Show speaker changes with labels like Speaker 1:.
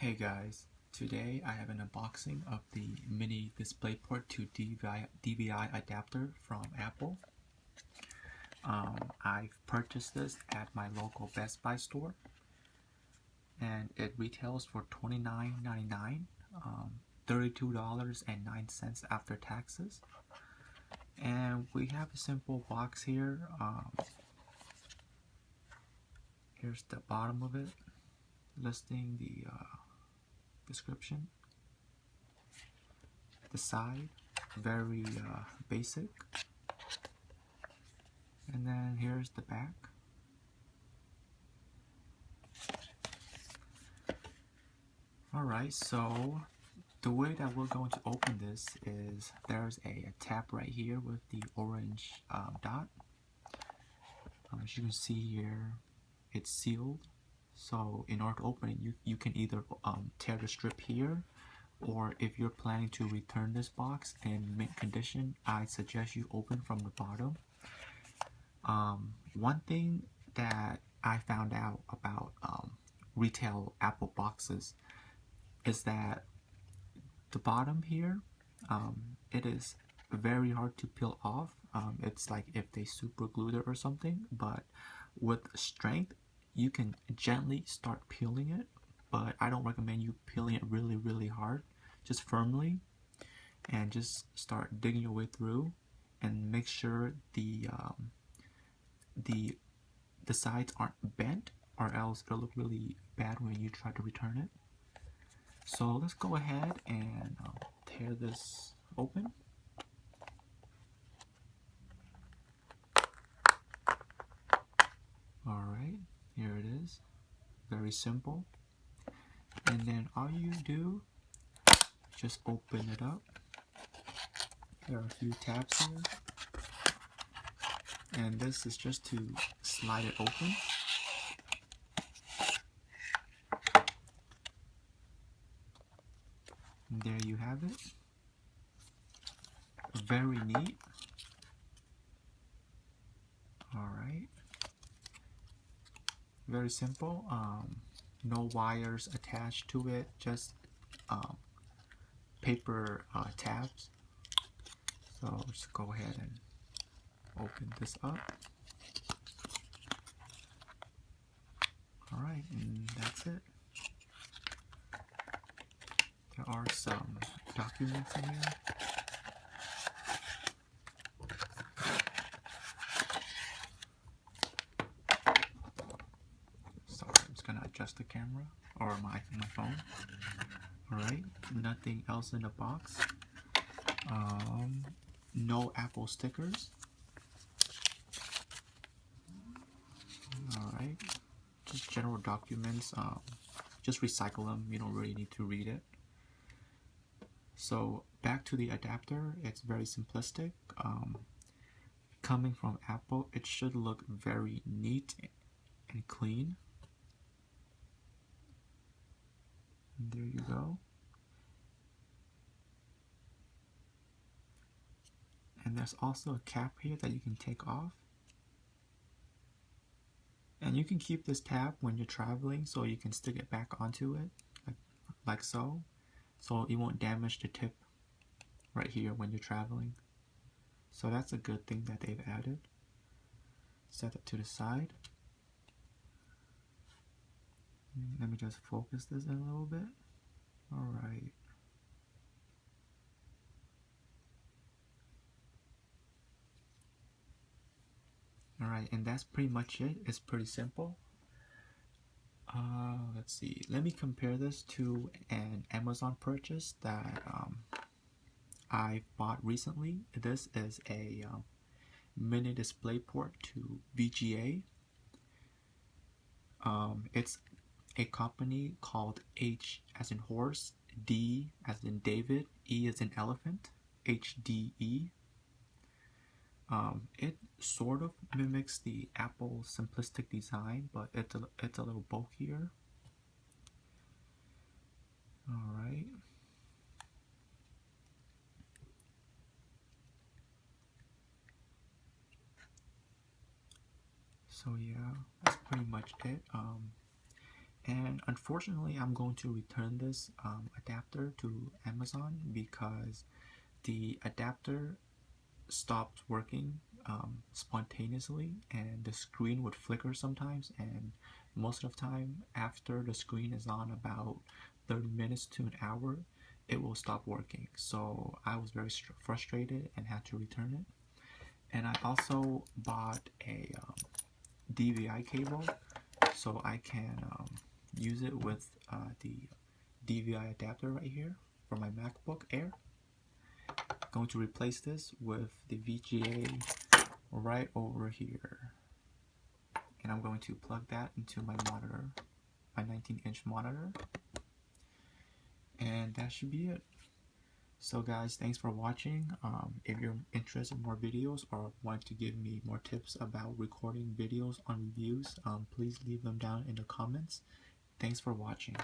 Speaker 1: Hey guys, today I have an unboxing of the mini DisplayPort to DVI adapter from Apple. I've purchased this at my local Best Buy store and it retails for $29.99, $32.09 after taxes. And we have a simple box here. Here's the bottom of it, listing the description. The side, very basic. And then here's the back. Alright, so the way that we're going to open this is there's a tab right here with the orange dot. As you can see here, it's sealed. So in order to open it, you can either tear the strip here, or if you're planning to return this box in mint condition, I suggest you open from the bottom. One thing that I found out about retail Apple boxes is that the bottom here, it is very hard to peel off. It's like if they super glued it or something, but with strength, you can gently start peeling it, but I don't recommend you peeling it really hard. Just firmly, and just start digging your way through, and make sure the sides aren't bent, or else it'll look really bad when you try to return it. So let's go ahead and tear this open. Alright, here it is. Very simple. And then all you do, just open it up. There are a few tabs here. And this is just to slide it open. And there you have it. Very neat. Alright. Very simple. No wires attached to it, just paper tabs. So let's go ahead and open this up. Alright, and that's it. There are some documents in here. Sorry, I'm just gonna adjust the camera or my phone. Alright, nothing else in the box. No Apple stickers. Alright, just general documents. Just recycle them, you don't really need to read it. So back to the adapter, it's very simplistic. Coming from Apple, it should look very neat and clean. And there you go. And there's also a cap here that you can take off. And you can keep this tab when you're traveling, so you can stick it back onto it, like so. So it won't damage the tip right here when you're traveling. So that's a good thing that they've added. Set it to the side. Let me just focus this in a little bit. Alright. Alright, and that's pretty much it. It's pretty simple. Let's see. Let me compare this to an Amazon purchase that I bought recently. This is a mini DisplayPort to VGA. It's a company called H as in horse, D as in David, E as in elephant, HDE. It sort of mimics the Apple simplistic design, but it's a little bulkier. Alright. So yeah, that's pretty much it. And unfortunately, I'm going to return this adapter to Amazon because the adapter stopped working spontaneously, and the screen would flicker sometimes, and most of the time after the screen is on about 30 minutes to an hour, it will stop working. So I was very frustrated and had to return it. And I also bought a DVI cable so I can use it with the DVI adapter right here for my MacBook Air. Going to replace this with the VGA right over here, and I'm going to plug that into my monitor, my 19-inch monitor, and that should be it. So guys, thanks for watching. If you're interested in more videos or want to give me more tips about recording videos on reviews, please leave them down in the comments. Thanks for watching.